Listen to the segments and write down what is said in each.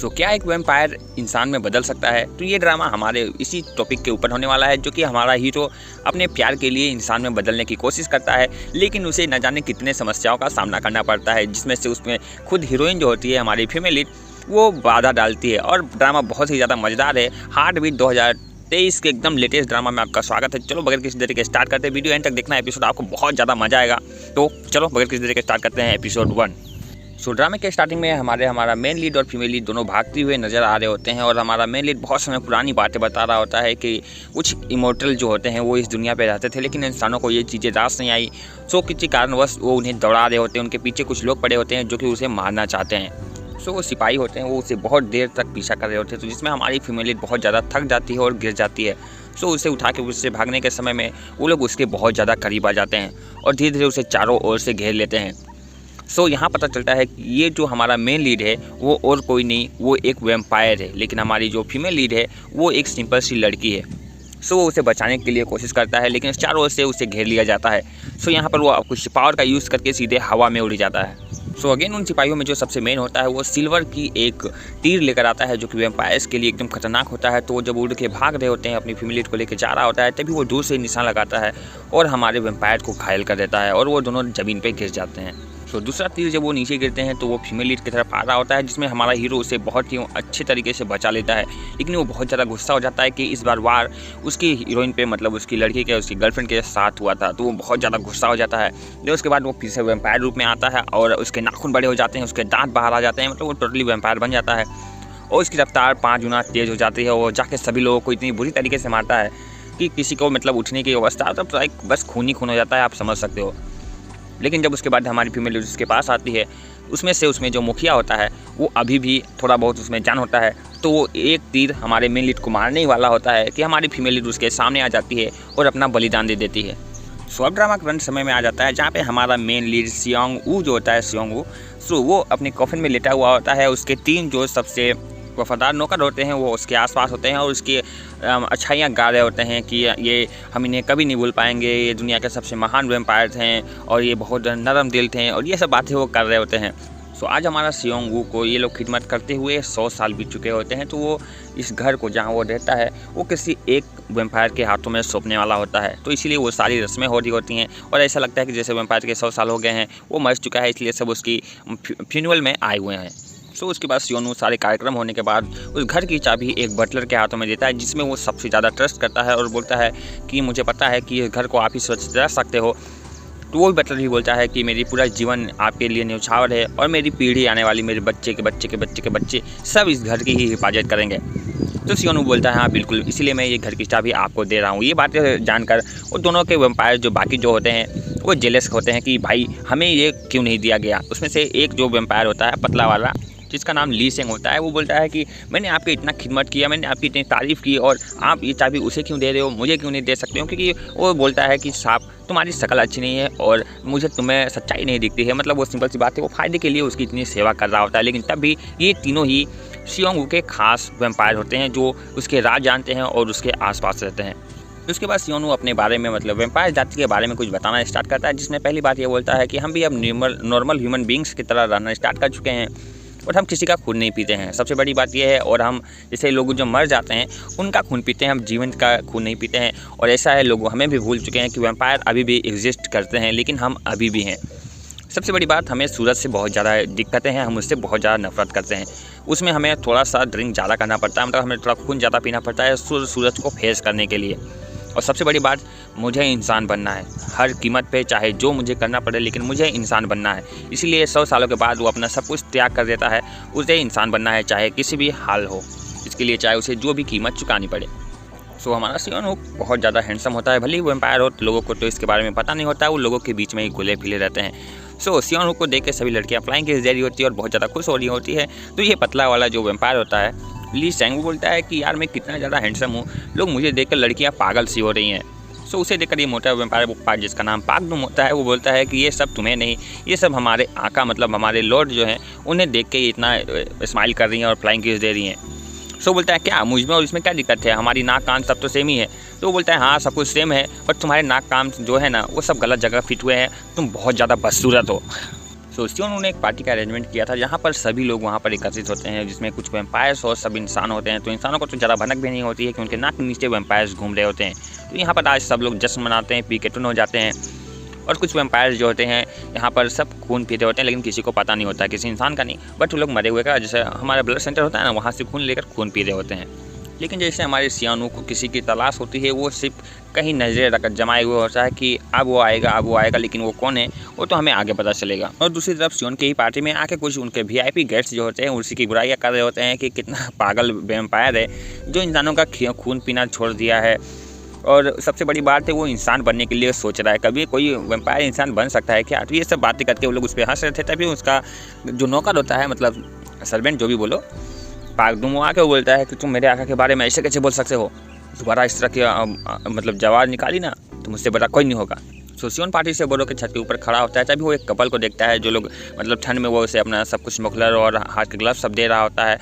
सो क्या एक वैम्पायर इंसान में बदल सकता है? तो ये ड्रामा हमारे इसी टॉपिक के ऊपर होने वाला है, जो कि हमारा हीरो अपने प्यार के लिए इंसान में बदलने की कोशिश करता है, लेकिन उसे न जाने कितने समस्याओं का सामना करना पड़ता है, जिसमें से उसमें खुद हीरोइन जो होती है हमारी फीमेल लीड, वो बाधा डालती है। और ड्रामा बहुत ही ज़्यादा मज़ेदार है। हार्ट बीट 2023 के एकदम लेटेस्ट ड्रामा में आपका स्वागत है। चलो बगैर किसी देरी के स्टार्ट करते हैं। वीडियो एंड तक देखना, एपिसोड आपको बहुत ज़्यादा मजा आएगा। तो चलो बगैर किसी देरी के स्टार्ट करते हैं एपिसोड 1। सो ड्रामे के स्टार्टिंग में हमारा मेन लीड और फीमेल लीड दोनों भागते हुए नजर आ रहे होते हैं, और हमारा मेन लीड बहुत समय पुरानी बातें बता रहा होता है कि कुछ इमोर्टल जो होते हैं वो इस दुनिया पे रहते थे, लेकिन इंसानों को ये चीज़ें रास नहीं आई। सो किसी कारणवश वो उन्हें दौड़ा रहे होते हैं। उनके पीछे कुछ लोग पड़े होते हैं जो कि उसे मारना चाहते हैं। सो वो सिपाही होते हैं, वो उसे बहुत देर तक पीछा कर रहे होते हैं, तो जिसमें हमारी फीमेल लीड बहुत ज़्यादा थक जाती है और गिर जाती है। सो उसे उठा के उससे भागने के समय में वो लोग उसके बहुत ज़्यादा करीब आ जाते हैं और धीरे धीरे उसे चारों ओर से घेर लेते हैं। सो यहाँ पता चलता है कि ये जो हमारा मेन लीड है वो और कोई नहीं, वो एक वैम्पायर है, लेकिन हमारी जो फीमेल लीड है वो एक सिंपल सी लड़की है। सो वो उसे बचाने के लिए कोशिश करता है, लेकिन चारों ओर से उसे घेर लिया जाता है। सो यहाँ पर वो कुछ पावर का यूज़ करके सीधे हवा में उड़ जाता है। सो अगेन उन सिपाहियों में जो सबसे मेन होता है वो सिल्वर की एक तीर लेकर आता है, जो कि वैम्पायर्स के लिए एकदम खतरनाक होता है। तो वो जब उड़ के भाग रहे होते हैं, अपनी फीमेल लीड को लेकर जा रहा होता है, तभी वो दूर से निशान लगाता है और हमारे वैम्पायर को घायल कर देता है और वो दोनों ज़मीन पर गिर जाते हैं। तो दूसरा तीर जब वो नीचे गिरते हैं तो वो फीमेल लीड की तरफ आ रहा होता है, जिसमें हमारा हीरो उसे बहुत ही अच्छे तरीके से बचा लेता है। लेकिन वो बहुत ज़्यादा गुस्सा हो जाता है कि इस बार वार उसकी हीरोइन पे, मतलब उसकी लड़की के, उसकी गर्लफ्रेंड के साथ हुआ था। तो वो बहुत ज़्यादा गुस्सा हो जाता है। फिर उसके बाद वो फिर से वैम्पायर रूप में आता है और उसके नाखून बड़े हो जाते हैं, उसके दांत बाहर आ जाते हैं, मतलब वो टोटली वैम्पायर बन जाता है और उसकी रफ्तार 5 गुना तेज़ हो जाती है। वो जाके सभी लोगों को इतनी बुरी तरीके से मारता है कि किसी को मतलब उठने की अवस्था, तब बस खून ही खून हो जाता है, आप समझ सकते हो। लेकिन जब उसके बाद हमारी फीमेल लीड उसके पास आती है, उसमें जो मुखिया होता है वो अभी भी थोड़ा बहुत उसमें जान होता है, तो वो एक तीर हमारे मेन लीड को मारने ही वाला होता है कि हमारी फीमेल लीड उसके सामने आ जाती है और अपना बलिदान दे देती है। सो अब ड्रामा करंट समय में आ जाता है, जहाँ पे हमारा मेन लीड सियोंग वू जो होता है, सियोंग वू, सो वो अपने कॉफिन में लेटा हुआ होता है। उसके 3 जो सबसे वफादार नौकर होते हैं वो उसके आसपास होते हैं और उसकी अच्छाइयाँ गा रहे होते हैं कि ये हम इन्हें कभी नहीं भूल पाएंगे, ये दुनिया के सबसे महान वैम्पायर हैं और ये बहुत नरम दिल थे, और ये सब बातें वो कर रहे होते हैं। सो आज हमारा सियोंग वू को ये लोग खिदमत करते हुए 100 साल बीत चुके होते हैं। तो वो इस घर को जहाँ वो रहता है वो किसी एक वैम्पायर के हाथों में सौंपने वाला होता है। तो इसीलिए वो सारी रस्में हो रही होती हैं और ऐसा लगता है कि जैसे वैम्पायर के 100 साल हो गए हैं, वो मर चुका है, इसलिए सब उसकी फ्यूनरल में आए हुए हैं। सो उसके बाद सियोंग वू सारे कार्यक्रम होने के बाद उस घर की चाबी एक बटलर के हाथों में देता है, जिसमें वो सबसे ज़्यादा ट्रस्ट करता है और बोलता है कि मुझे पता है कि इस घर को आप ही सुरक्षित रख सकते हो। तो वो बटलर भी बोलता है कि मेरी पूरा जीवन आपके लिए न्यौछावर है और मेरी पीढ़ी आने वाली, मेरे बच्चे के बच्चे के बच्चे के बच्चे सब इस घर की ही हिफाजत करेंगे। तो सियोंग वू बोलता है हाँ बिल्कुल, इसीलिए मैं ये घर की चाबी आपको दे रहा हूँ। ये बातें जानकर वो दोनों के वैम्पायर जो बाकी जो होते हैं वो जेलस होते हैं कि भाई हमें ये क्यों नहीं दिया गया। उसमें से एक जो वैम्पायर होता है पतला वाला, जिसका नाम ली सेंग होता है, वो बोलता है कि मैंने आपकी इतना खिदमत किया, मैंने आपकी इतनी तारीफ़ की, और आप ये चाबी उसे क्यों दे रहे हो, मुझे क्यों नहीं दे सकते हो? क्योंकि वो बोलता है कि साहब तुम्हारी शक्ल अच्छी नहीं है और मुझे तुम्हें सच्चाई नहीं दिखती है। मतलब वो सिंपल सी बात है, वो फ़ायदे के लिए उसकी इतनी सेवा कर रहा होता है। लेकिन तब भी ये तीनों ही सियोंग वू के खास वैम्पायर होते हैं जो उसके राज जानते हैं और उसके आसपास रहते हैं। उसके बाद सियोंग वू अपने बारे में, मतलब वैम्पायर जाति के बारे में कुछ बताना स्टार्ट करता है, जिसमें पहली बात ये बोलता है कि हम भी अब नॉर्मल ह्यूमन बींग्स की तरह रहना स्टार्ट कर चुके हैं और हम किसी का खून नहीं पीते हैं। सबसे बड़ी बात यह है, और हम जैसे लोग जो मर जाते हैं उनका खून पीते हैं, हम जीवन का खून नहीं पीते हैं। और ऐसा है, लोग हमें भी भूल चुके हैं कि वैम्पायर अभी भी एग्जिस्ट करते हैं, लेकिन हम अभी भी हैं। सबसे बड़ी बात, हमें सूरज से बहुत ज़्यादा दिक्कतें हैं, हम उससे बहुत ज़्यादा नफरत करते हैं। उसमें हमें थोड़ा सा ड्रिंक ज़्यादा करना पड़ता है, मतलब हमें थोड़ा खून ज़्यादा पीना पड़ता है सूरज को फेस करने के लिए। और सबसे बड़ी बात, मुझे इंसान बनना है हर कीमत पे, चाहे जो मुझे करना पड़े, लेकिन मुझे इंसान बनना है। इसीलिए 100 सालों के बाद वो अपना सब कुछ त्याग कर देता है। उसे इंसान बनना है चाहे किसी भी हाल हो, इसके लिए चाहे उसे जो भी कीमत चुकानी पड़े। सो हमारा सियोंग वू बहुत ज़्यादा हैंडसम होता है। भले ही वैम्पायर हो, लोगों को तो इसके बारे में पता नहीं होता है, वो लोगों के बीच में ही घुले फिले रहते हैं। सो सियोंग वू को देख के सभी लड़कियाँ फ्लाइंग की तैयारी होती है और बहुत ज़्यादा खुश हो रही होती है। तो ये पतला वाला जो वैम्पायर होता है ली सेंग, वो बोलता है कि यार मैं कितना ज़्यादा हैंडसम हूँ, लोग मुझे देखकर लड़कियाँ पागल सी हो रही हैं। सो उसे देखकर ये मोटा वैम्पायर जिसका नाम पागडुम होता है, वो बोलता है कि ये सब तुम्हें नहीं, ये सब हमारे आका, मतलब हमारे लॉर्ड जो हैं, उन्हें देख के इतना स्माइल कर रही हैं और फ्लाइंग किस दे रही हैं। सो बोलता है क्या मुझ में और इसमें क्या दिक्कत है, हमारी नाक कान सब तो सेम ही है। तो वो बोलता है हाँ सब कुछ सेम है, बट तुम्हारे नाक कान जो है ना वो सब गलत जगह फिट हुए हैं, तुम बहुत ज़्यादा बदसूरत हो। सो उससे उन्होंने एक पार्टी का अरेंजमेंट किया था जहाँ पर सभी लोग वहाँ पर एकत्रित होते हैं, जिसमें कुछ वैम्पायर्स और सब इंसान होते हैं। तो इंसानों को तो ज़्यादा भनक भी नहीं होती है कि उनके नाक के नीचे वैम्पायर्स घूम रहे होते हैं। तो यहाँ पर आज सब लोग जश्न मनाते हैं, पी के टुन हो जाते हैं। और कुछ वैम्पायर्स जो होते हैं यहाँ पर सब खून पीते होते हैं, लेकिन किसी को पता नहीं होता, किसी इंसान का नहीं, बट वो लोग मरे हुए का, जैसे हमारा ब्लड सेंटर होता है ना, वहाँ से खून लेकर खून पी रहे होते हैं। लेकिन जैसे हमारे सियानों को किसी की तलाश होती है, वो सिर्फ कहीं नजरें रख जमाए हुए होता है कि अब वो आएगा, लेकिन वो कौन है वो तो हमें आगे पता चलेगा। और दूसरी तरफ सियोन की ही पार्टी में आके कुछ उनके VIP गेस्ट्स जो होते हैं उसी की बुराइयाँ कर रहे होते हैं कि कितना पागल वैम्पायर है जो इंसानों का खून पीना छोड़ दिया है। और सबसे बड़ी बात है वो इंसान बनने के लिए सोच रहा है। कभी कोई वैम्पायर इंसान बन सकता है क्या? तो ये सब बातें करके वो लोग उस पर हंस रहे थे। तभी उसका जो नौकर होता है, मतलब सर्वेंट जो भी बोलो, पागदुम आके वो बोलता है कि तुम मेरे आका के बारे में ऐसे कैसे बोल सकते हो, दोबारा इस तरह की मतलब जवाब निकाली ना तो मुझसे बड़ा कोई नहीं होगा। सो सियोन पार्टी से बोलो के छत के ऊपर खड़ा होता है। तभी वो एक कपल को देखता है जो लोग मतलब ठंड में वो उसे अपना सब कुछ मफलर और हाथ के ग्लव्स सब दे रहा होता है।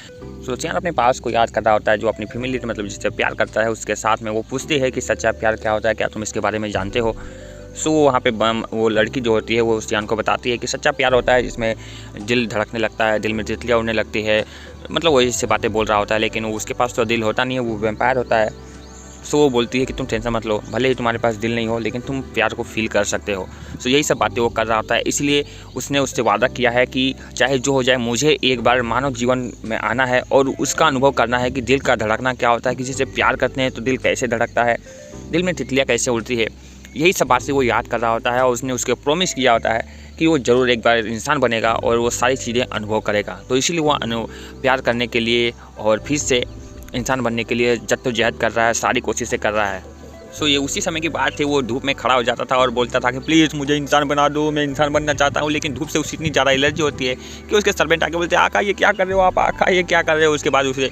सो सियान अपने पास को याद कर रहा होता है जो अपनी फैमिली मतलब जिससे प्यार करता है उसके साथ में। वो पूछती है कि सच्चा प्यार क्या होता है, क्या तुम इसके बारे में जानते हो? सो वहाँ पे वो लड़की जो होती है वो सियान को बताती है कि सच्चा प्यार होता है जिसमें दिल धड़कने लगता है, दिल में तितलियाँ उड़ने लगती है, मतलब वही से बातें बोल रहा होता है। लेकिन उसके पास तो दिल होता नहीं है, वो वैम्पायर होता है। सो वो बोलती है कि तुम टेंशन मत लो, भले ही तुम्हारे पास दिल नहीं हो लेकिन तुम प्यार को फील कर सकते हो। सो यही सब बातें वो कर रहा होता है। इसलिए उसने उससे वादा किया है कि चाहे जो हो जाए मुझे एक बार मानव जीवन में आना है और उसका अनुभव करना है कि दिल का धड़कना क्या होता है, किसी से प्यार करते हैं तो दिल कैसे धड़कता है, दिल में तितलियाँ कैसे उड़ती है। यही सब बातें वो याद कर रहा होता है और उसने उसके प्रॉमिस किया होता है कि वो ज़रूर एक बार इंसान बनेगा और वो सारी चीज़ें अनुभव करेगा। तो इसीलिए वो प्यार करने के लिए और फिर से इंसान बनने के लिए जद्दोजहद कर रहा है, सारी कोशिशें कर रहा है। सो ये उसी समय की बात थी, वो धूप में खड़ा हो जाता था और बोलता था कि प्लीज़ मुझे इंसान बना दो, मैं इंसान बनना चाहता हूँ। लेकिन धूप से उसे इतनी ज़्यादा एलर्जी होती है कि उसके सर्वेंट आके बोलते हैं आका ये क्या कर रहे हो आप, आका ये क्या कर रहे हो। उसके बाद उसे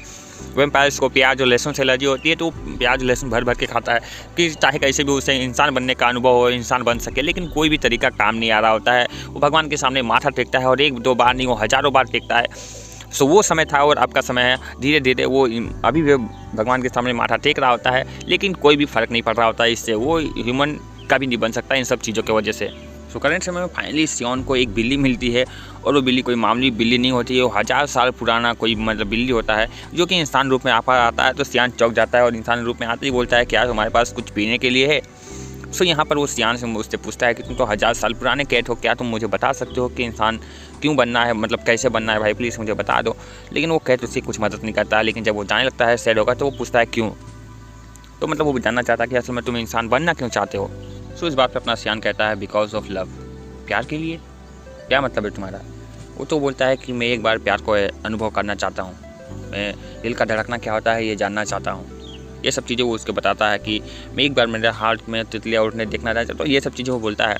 वैम्पायर्स को प्याज और लहसुन से एलर्जी होती है, तो प्याज लहसुन भर भर के खाता है कि चाहे कैसे भी उसे इंसान बनने का अनुभव हो, इंसान बन सके। लेकिन कोई भी तरीका काम नहीं आ रहा होता है। वो भगवान के सामने माथा टेकता है और एक दो बार नहीं, वो हज़ारों बार टेकता है। सो वो समय था और अब का समय है। धीरे धीरे वो अभी भी भगवान के सामने माथा टेक रहा होता है, लेकिन कोई भी फ़र्क नहीं पड़ रहा होता है इससे। वो ह्यूमन का भी नहीं बन सकता इन सब चीज़ों की वजह से। सो करंट समय में फाइनली सियोन को एक बिल्ली मिलती है और वो बिल्ली कोई मामूली बिल्ली नहीं होती है, वो 1000 साल पुराना कोई मतलब बिल्ली होता है जो कि इंसान रूप में आता है। तो सियान चौंक जाता है और इंसान रूप में आते ही बोलता है क्या तुम्हारे पास कुछ पीने के लिए है? सो यहाँ पर वो सियान से उससे पूछता है कि तुम तो 1000 साल पुराने कैट हो, क्या तुम मुझे बता सकते हो कि इंसान क्यों बनना है, मतलब कैसे बनना है भाई, प्लीज़ मुझे बता दो। लेकिन वो कैट उससे कुछ मदद नहीं करता है। लेकिन जब वो जाने लगता है सैड होगा तो वो पूछता है क्यों, तो मतलब वो जानना चाहता है कि असल में तुम इंसान बनना क्यों चाहते हो। सो इस बात पर अपना सियान कहता है बिकॉज ऑफ लव, प्यार के लिए। क्या मतलब है तुम्हारा? वो तो बोलता है कि मैं एक बार प्यार को अनुभव करना चाहता हूँ, मैं दिल का धड़कना क्या होता है ये जानना चाहता हूँ। ये सब चीज़ें वो उसको बताता है कि मैं एक बार मेरे हार्ट में तितलियाँ उठने देखना चाहता हूँ। तो ये सब चीज़ें वो बोलता है।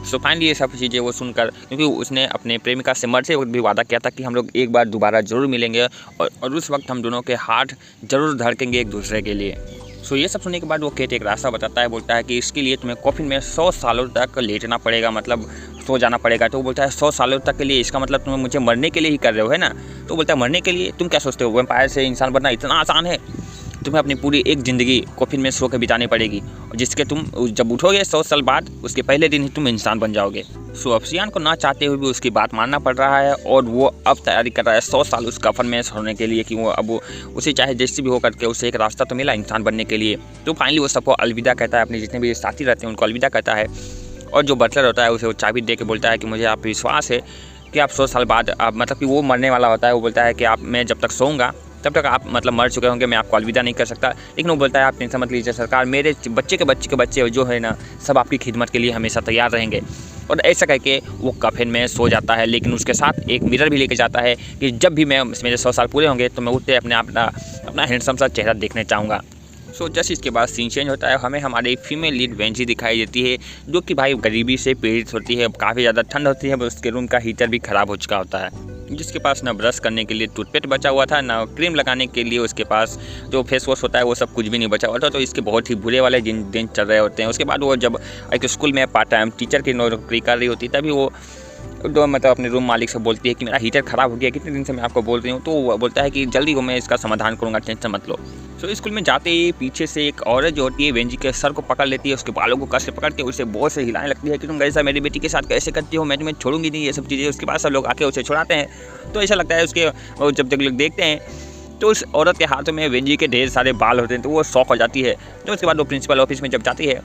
सो फाइनली ये सब चीज़ें वो सुनकर, क्योंकि उसने अपने प्रेमिका से मरते वक्त भी वादा किया था कि हम लोग एक बार दोबारा ज़रूर मिलेंगे और उस वक्त हम दोनों के हार्ट ज़रूर धड़केंगे एक दूसरे के लिए। सो ये सब सुनने के बाद वो केट एक रास्ता बताता है, बोलता है कि इसके लिए तुम्हें कॉफिन में 100 सालों तक लेटना पड़ेगा, मतलब सो जाना पड़ेगा। तो वो बोलता है 100 सालों तक के लिए, इसका मतलब तुम मुझे मरने के लिए ही कर रहे हो है ना? तो बोलता है मरने के लिए? तुम क्या सोचते हो वैम्पायर से इंसान बनना इतना आसान है? तुम्हें अपनी पूरी एक ज़िंदगी कॉफिन में सो के बितानी पड़ेगी और जिसके तुम जब उठोगे 100 साल बाद उसके पहले दिन ही तुम इंसान बन जाओगे। सो अब सियान को ना चाहते हुए भी उसकी बात मानना पड़ रहा है और वो अब तैयारी कर रहा है 100 साल उस कफन में सोने के लिए कि वो अब उसे चाहे जैसे भी हो करके उसे एक रास्ता तो मिला इंसान बनने के लिए। तो फाइनली वो सबको अलविदा कहता है, अपने जितने भी साथी रहते हैं उनको अलविदा कहता है। और जो बटलर होता है उसे वो चाबी दे के बोलता है कि मुझे आप विश्वास है कि आप 100 साल बाद आप मतलब कि वो मरने वाला होता है। वो बोलता है कि आप मैं जब तक सोऊंगा तब तक आप मतलब मर चुके होंगे, मैं आपको अलविदा नहीं कर सकता। लेकिन वो बोलता है आप टेंशन मत लीजिए सरकार, मेरे बच्चे के बच्चे जो है ना सब आपकी खिदमत के लिए हमेशा तैयार रहेंगे। और ऐसा करके वो कफन में सो जाता है। लेकिन उसके साथ एक मिरर भी लेके जाता है कि जब भी मेरे 100 साल पूरे होंगे तो मैं उठते अपना हैंडसम सा चेहरा देखने चाहूँगा। सो जस्ट इसके बाद सीन चेंज होता है, हमें हमारी फीमेल लीड वेंजी दिखाई देती है जो कि भाई गरीबी से पीड़ित होती है, काफ़ी ज़्यादा ठंड होती है, उसके रूम का हीटर भी ख़राब हो चुका होता है, जिसके पास ना ब्रश करने के लिए टूथपेस्ट बचा हुआ था, ना क्रीम लगाने के लिए उसके पास जो फेस वॉश होता है वो सब कुछ भी नहीं बचा हुआ था। तो इसके बहुत ही बुरे वाले दिन चल रहे होते हैं। उसके बाद वो जब एक स्कूल में पार्ट टाइम टीचर की नौकरी कर रही होती तभी वो तो मतलब अपने रूम मालिक से बोलती है कि मेरा हीटर ख़राब हो गया, कितने दिन से मैं आपको बोल रही हूँ। तो वो बोलता है कि जल्दी हो, मैं इसका समाधान करूँगा, टेंशन मत लो। तो स्कूल में जाते ही पीछे से एक औरत जो होती है वेंजी के सर को पकड़ लेती है, उसके बालों को कस से पकड़ के उसे बहुत से हिलाने लगती है कि तुम ऐसा मेरी बेटी के साथ कैसे करती हो, मैं तुम्हें छोड़ूंगी नहीं, ये सब चीज़ें। उसके बाद सब लोग आके उसे छुड़ाते हैं। तो ऐसा लगता है उसके, जब तक लोग देखते हैं तो उस औरत के हाथों में वेंजी के ढेर सारे बाल होते हैं, तो वो शौक हो जाती है। तो उसके बाद वो प्रिंसिपल ऑफिस में जब जाती है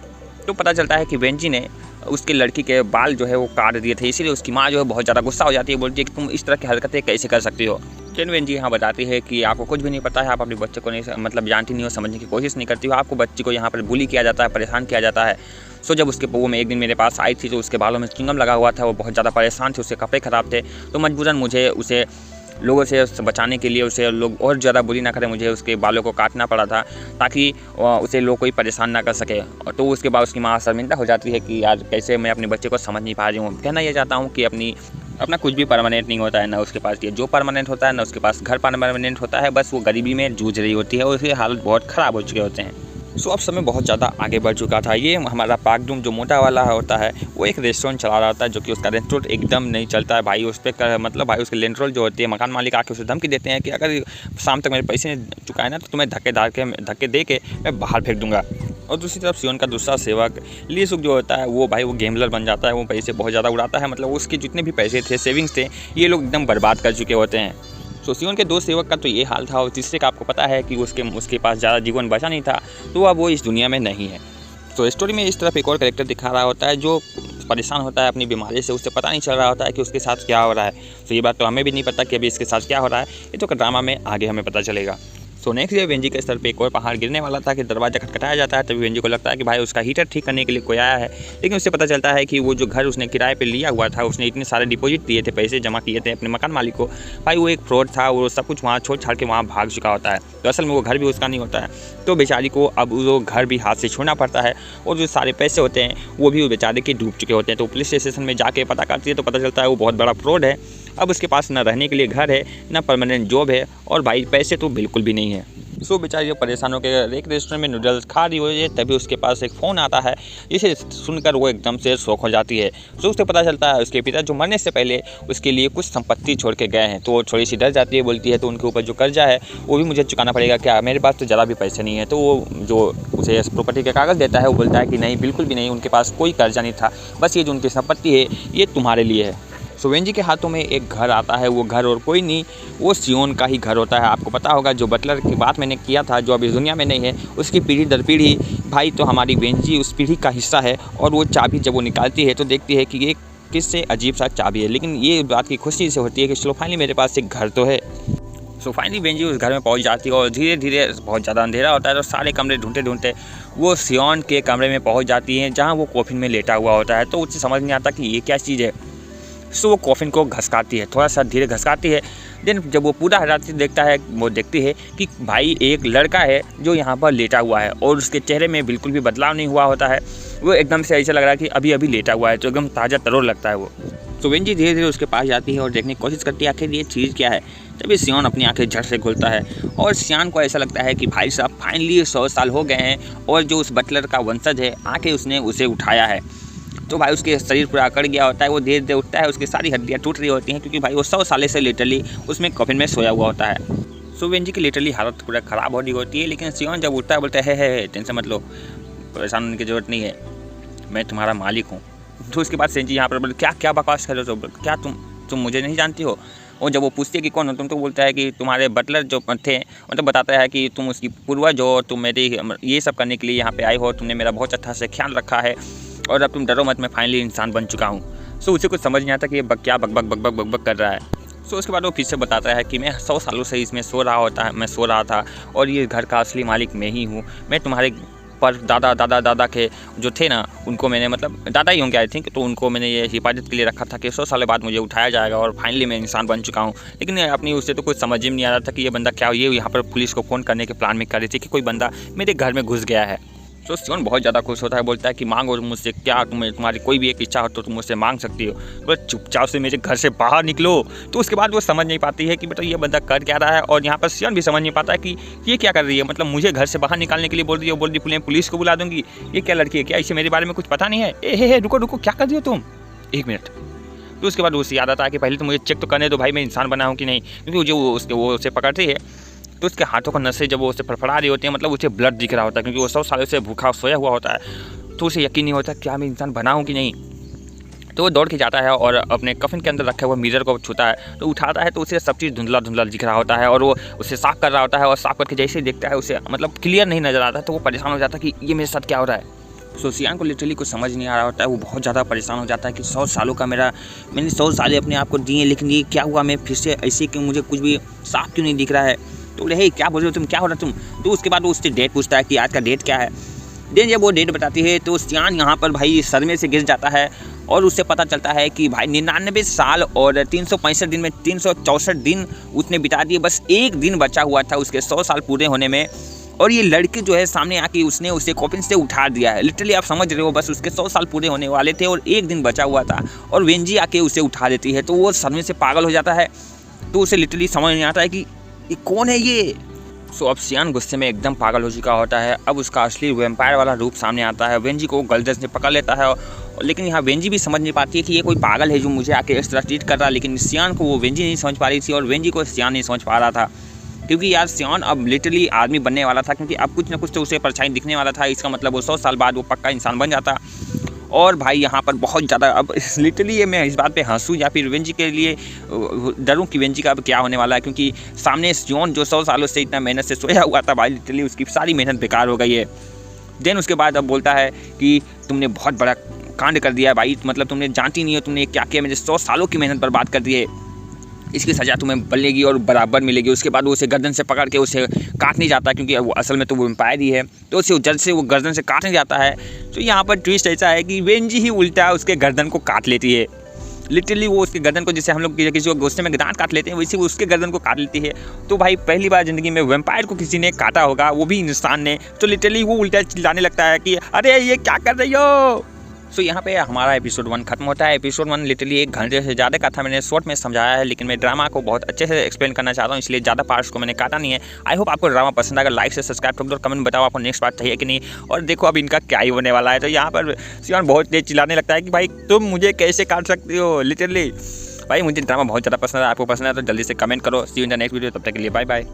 तो पता चलता है कि वेंजी ने उसकी लड़की के बाल जो है वो काट दिए थे। इसीलिए उसकी माँ जो है बहुत ज़्यादा गुस्सा हो जाती है, बोलती है कि तुम इस तरह की हरकतें कैसे कर सकती हो। लेकिन वेंजी यहाँ बताती है कि आपको कुछ भी नहीं पता है, आप अपने बच्चे को नहीं मतलब जानती नहीं हो, समझने की कोशिश नहीं करती हो, आपको बच्ची को यहाँ पर बुली किया जाता है, परेशान किया जाता है। सो जब उसके वो में एक दिन मेरे पास आई थी तो उसके बालों में च्युइंगम लगा हुआ था, वो बहुत ज़्यादा परेशान थे, उसके कपड़े ख़राब थे। तो मजबूरन मुझे उसे लोगों से बचाने के लिए, उसे लोग और ज़्यादा बुरी ना करें, मुझे उसके बालों को काटना पड़ा था ताकि उसे लोग कोई परेशान ना कर सके। और तो उसके बाद उसकी माँ शर्मिंदा हो जाती है कि यार कैसे मैं अपने बच्चे को समझ नहीं पा रही हूँ। कहना ये चाहता हूँ कि अपना कुछ भी परमानेंट नहीं होता है, ना उसके पास ये जो परमानेंट होता है, ना उसके पास घर परमानेंट होता है, बस वो गरीबी में जूझ रही होती है और उसकी हालत बहुत ख़राब हो चुके होते हैं। सो अब समय बहुत ज़्यादा आगे बढ़ चुका था। ये हमारा पाकडूम जो मोटा वाला होता है वो एक रेस्टोरेंट चला रहा था, जो कि उसका रेंट रोल एकदम नहीं चलता है भाई। उस पर मतलब भाई उसके रेंट रोल जो होती है, मकान मालिक आके उसे धमकी देते हैं कि अगर शाम तक मेरे पैसे नहीं चुकाए ना तो तुम्हें धक्के दे के मैं बाहर फेंक दूंगा। और दूसरी तरफ सियोन का दूसरा सेवक लीसुक जो होता है वो भाई वो गेमलर बन जाता है, वो पैसे बहुत ज़्यादा उड़ाता है। मतलब उसके जितने भी पैसे थे, सेविंग्स थे, ये लोग एकदम बर्बाद कर चुके होते हैं। तो सियोन के दो सेवक का तो ये हाल था, और तीसरे का आपको पता है कि उसके पास ज़्यादा जीवन बचा नहीं था, तो अब वो इस दुनिया में नहीं है। तो स्टोरी में इस तरफ एक और कैरेक्टर दिखा रहा होता है जो परेशान होता है अपनी बीमारी से, उससे पता नहीं चल रहा होता है कि उसके साथ क्या हो रहा है। तो ये बात तो हमें भी नहीं पता कि अभी इसके साथ क्या हो रहा है, ये तो ड्रामा में आगे हमें पता चलेगा। सो नेक्स्ट डे वेंजी के सर पे एक और पहाड़ गिरने वाला था कि दरवाजा खटखटाया जाता है। तभी वेंजी को लगता है कि भाई उसका हीटर ठीक करने के लिए कोई आया है, लेकिन उससे पता चलता है कि वो जो घर उसने किराए पे लिया हुआ था, उसने इतने सारे डिपॉजिट दिए थे, पैसे जमा किए थे अपने मकान मालिक को, भाई वो एक फ्रॉड था। वो सब कुछ वहाँ छोड़ छाड़ के वहाँ भाग चुका होता है। तो असल में वो घर भी उसका नहीं होता है, तो बेचारी को अब वो घर भी हाथ से छोड़ना पड़ता है, और जो सारे पैसे होते हैं वो भी वो बेचारे के डूब चुके होते हैं। तो पुलिस स्टेशन में जाके पता करती है तो पता चलता है वो बहुत बड़ा फ्रॉड है। अब उसके पास ना रहने के लिए घर है, ना परमानेंट जॉब है, और भाई पैसे तो बिल्कुल भी नहीं है। सो बेचारी परेशान होकर एक रेस्टोरेंट में नूडल्स खा रही होती है, तभी उसके पास एक फ़ोन आता है, जिसे सुनकर वो एकदम से शौक हो जाती है। सो उसे पता चलता है उसके पिता जो मरने से पहले उसके लिए कुछ संपत्ति छोड़ के गए हैं। तो वो थोड़ी सी डर जाती है, बोलती है तो उनके ऊपर जो कर्जा है वो भी मुझे चुकाना पड़ेगा क्या, मेरे पास तो ज़रा भी पैसे नहीं है। तो वो जो उसे प्रॉपर्टी के कागज़ देता है वो बोलता है कि नहीं, बिल्कुल भी नहीं, उनके पास कोई कर्जा नहीं था, बस ये जो उनकी संपत्ति है ये तुम्हारे लिए है। सो वेंजी के हाथों में एक घर आता है, वो घर और कोई नहीं, वो सियोन का ही घर होता है। आपको पता होगा जो बटलर की बात मैंने किया था, जो अभी इस दुनिया में नहीं है, उसकी पीढ़ी दर पीढ़ी भाई तो हमारी वेंजी उस पीढ़ी का हिस्सा है। और वो चाबी जब वो निकालती है तो देखती है कि ये किससे अजीब सा चाबी है, लेकिन ये बात की खुशी से होती है कि चलो फाइनली मेरे पास एक घर तो है। सो फाइनली वेंजी उस घर में पहुंच जाती है, और धीरे धीरे बहुत ज़्यादा अंधेरा होता है, तो सारे कमरे ढूंढते ढूंढते वो सियोन के कमरे में पहुंच जाती हैं, जहां वो कॉफिन में लेटा हुआ होता है। तो उसे समझ नहीं आता कि ये क्या चीज़ है। सो वो कॉफिन को घसकाती है, थोड़ा सा धीरे घसकाती है। देन जब वो पूरा हराती देखता है, वो देखती है कि भाई एक लड़का है जो यहाँ पर लेटा हुआ है, और उसके चेहरे में बिल्कुल भी बदलाव नहीं हुआ होता है। वो एकदम से ऐसा लग रहा है कि अभी अभी लेटा हुआ है, तो एकदम ताज़ा तरोड़ लगता है वो। तो वेंजी धीरे धीरे उसके पास जाती है और देखने की कोशिश करती है आखिर ये चीज़ क्या है। तभी सियोन अपनी आंखें झट से खोलता है, और सियान को ऐसा लगता है कि भाई साहब फाइनली 100 साल हो गए हैं, और जो उस बटलर का वंशज है आके उसने उसे उठाया है। तो भाई उसके शरीर पूरा अकड़ गया होता है, वो धीरे धीरे उठता है, उसकी सारी हड्डियाँ टूट रही होती हैं, क्योंकि भाई वो 100 साल से लिटरली उसमें कॉफिन में सोया हुआ होता है। सो वेंजी की लिटरली हालत पूरा ख़राब हो रही होती है, लेकिन सियोन जब उठता है बोलता है टेंशन मत लो, परेशान होने की ज़रूरत नहीं है, मैं तुम्हारा मालिक हूँ। तो उसके बाद सेंजी यहाँ पर बोलते क्या क्या बकवास कर रहे हो, क्या तुम मुझे नहीं जानती हो। और जब वो पूछती है कि कौन हो तुम, तो बोलता है कि तुम्हारे बटलर जो थे, मतलब बताता है कि तुम उसकी पूर्वज हो, तुम मेरी ये सब करने के लिए यहाँ पे आए हो, तुमने मेरा बहुत अच्छा से ख्याल रखा है, और अब तुम डरो मत, मैं फाइनली इंसान बन चुका हूँ। सो उसे कुछ समझ नहीं आता कि ये क्या बक कर रहा है। सो उसके बाद वो फिर से बताता है कि मैं 100 सालों से इसमें सो रहा था, और ये घर का असली मालिक मैं ही हूँ। मैं तुम्हारे पर दादा के जो थे ना, उनको मैंने मतलब दादा ही होंगे आई थिंक, तो उनको मैंने ये हिफाजत के लिए रखा था कि 100 साल बाद मुझे उठाया जाएगा, और फाइनली मैं इंसान बन चुका हूँ। लेकिन अपनी उससे तो कुछ समझ ही नहीं आ रहा था कि ये बंदा क्या, ये यहाँ पर पुलिस को फ़ोन करने के प्लान में कर रही थी कि कोई बंदा मेरे घर में घुस गया है। तो सियोन बहुत ज़्यादा खुश होता है, बोलता है कि मांगो मुझसे, क्या तुम्हारी कोई भी एक इच्छा हो तो तुम मुझसे मांग सकती हो, बस चुपचाप से मेरे घर से बाहर निकलो। तो उसके बाद वो समझ नहीं पाती है कि बेटा ये बंदा कर क्या रहा है, और यहाँ पर सियोन भी समझ नहीं पाता है कि ये क्या कर रही है, मतलब मुझे घर से बाहर निकालने के लिए बोल रही है पुलिस को बुला दूंगी, ये क्या लड़की है क्या, इसे मेरे बारे में कुछ पता नहीं है। रुको क्या कर रही हो तुम, 1 मिनट। तो उसके बाद उसे याद आता है कि पहले तो मुझे चेक तो करने दो भाई मैं इंसान बना हूँ कि नहीं, क्योंकि जो वो उसे पकड़ती है तो उसके हाथों का नसें जब वो उसे फड़फड़ा रही होती है, मतलब उसे ब्लड दिख रहा होता है, क्योंकि वो 100 सालों से भूखा सोया हुआ होता है। तो उसे यकीन नहीं होता क्या मैं इंसान बना हूँ कि नहीं। तो वो दौड़ के जाता है और अपने कफन के अंदर रखे हुए मिरर को छूता है, तो उठाता है तो उसे सब चीज़ धुंधला धुंधला दिख रहा होता है, और वो उसे साफ कर रहा होता है, और साफ करके जैसे ही देखता है उसे मतलब क्लियर नहीं नजर आता, तो वो परेशान हो जाता है कि ये मेरे साथ क्या हो रहा है। सो सियान को लिटरली कुछ समझ नहीं आ रहा होता है, वो बहुत ज़्यादा परेशान हो जाता है कि 100 सालों का मैंने 100 साल अपने आप को दिए, लेकिन ये क्या हुआ, मैं फिर से ऐसे कि मुझे कुछ भी साफ क्यों नहीं दिख रहा है। तो बोले हे क्या बोल रहे हो तुम, क्या हो रहा तुम। तो उसके बाद वो उससे डेट पूछता है कि आज का डेट क्या है। देन जब वो डेट बताती है तो सियान यहाँ पर भाई सदमे से गिर जाता है, और उससे पता चलता है कि भाई 99 साल और 365 दिन में 364 दिन उसने बिता दिए, बस एक दिन बचा हुआ था उसके 100 साल पूरे होने में, और ये लड़की जो है सामने आके उसने उसे कॉफिन से उठा दिया है। लिटरली आप समझ रहे हो, बस उसके 100 साल पूरे होने वाले थे और एक दिन बचा हुआ था, और वेंजी आके उसे उठा देती है। तो वो सदमे से पागल हो जाता है, तो उसे लिटरली समझ नहीं आता है कि ये कौन है ये। सो अब सियान गुस्से में एकदम पागल हो चुका होता है। अब उसका असली वैम्पायर वाला रूप सामने आता है, वेंजी को गर्दन से पकड़ लेता है, लेकिन यहाँ वेंजी भी समझ नहीं पाती है कि ये कोई पागल है जो मुझे आके इस तरह ट्रीट कर रहा है। लेकिन सियान को वो वेंजी नहीं समझ पा रही थी, और वेंजी को सियान नहीं समझ पा रहा था, क्योंकि यार सियान अब लिटरली आदमी बनने वाला था, क्योंकि अब कुछ ना कुछ तो उसे परछाई दिखने वाला था। इसका मतलब वो 100 साल बाद वो पक्का इंसान बन जाता। और भाई यहाँ पर बहुत ज़्यादा अब लिटरली ये मैं इस बात पे हंसूँ या फिर वेंजी के लिए डरूँ कि वेंजी का अब क्या होने वाला है, क्योंकि सामने सियोन जो 100 सालों से इतना मेहनत से सोया हुआ था भाई, लिटरली उसकी सारी मेहनत बेकार हो गई है। देन उसके बाद अब बोलता है कि तुमने बहुत बड़ा कांड कर दिया है भाई, मतलब तुमने जानती नहीं हो तुमने क्या किया, मेरे 100 सालों की मेहनत बर्बाद कर दी है, इसकी सज़ा तुम्हें मिलेगी और बराबर मिलेगी। उसके बाद वो उसे गर्दन से पकड़ के उसे काटने जाता है, क्योंकि वो असल में तो वो एम्पायर ही है, तो उसे जज से वो गर्दन से काटने जाता है। तो यहाँ पर ट्विस्ट ऐसा है कि वेंजी ही उल्टा उसके गर्दन को काट लेती है। लिटरली वो उसके गर्दन को, जैसे हम लोग किसी को गुस्से में दांत काट लेते हैं, वैसे वो उसके गर्दन को काट लेती है। तो भाई पहली बार ज़िंदगी में वैम्पायर को किसी ने काटा होगा, वो भी इंसान ने, तो लिटरली वो उल्टा चिल्लाने लगता है कि अरे ये क्या कर रही हो। सो यहाँ पे हमारा एपिसोड 1 खत्म होता है। एपिसोड 1 लिटरली 1 घंटे से ज़्यादा का था, मैंने शॉर्ट में समझाया है, लेकिन मैं ड्रामा को बहुत अच्छे से एक्सप्लेन करना चाहता हूँ, इसलिए ज़्यादा पार्ट्स को मैंने काटा नहीं है। आई होप आपको ड्रामा पसंद आएगा। लाइक से सब्सक्राइब कर दो और कमेंट बताओ आपको नेक्स्ट पार्ट चाहिए कि नहीं, और देखो अब इनका क्या ही होने वाला है। तो यहाँ पर सियान बहुत तेज चिल्लाने लगता है कि भाई तुम मुझे कैसे काट सकती हो। लिटरली भाई मुझे ड्रामा बहुत ज़्यादा पसंद है, आपको पसंद है तो जल्दी से कमेंट करो। See you in the next video, तब तक के लिए बाय बाय।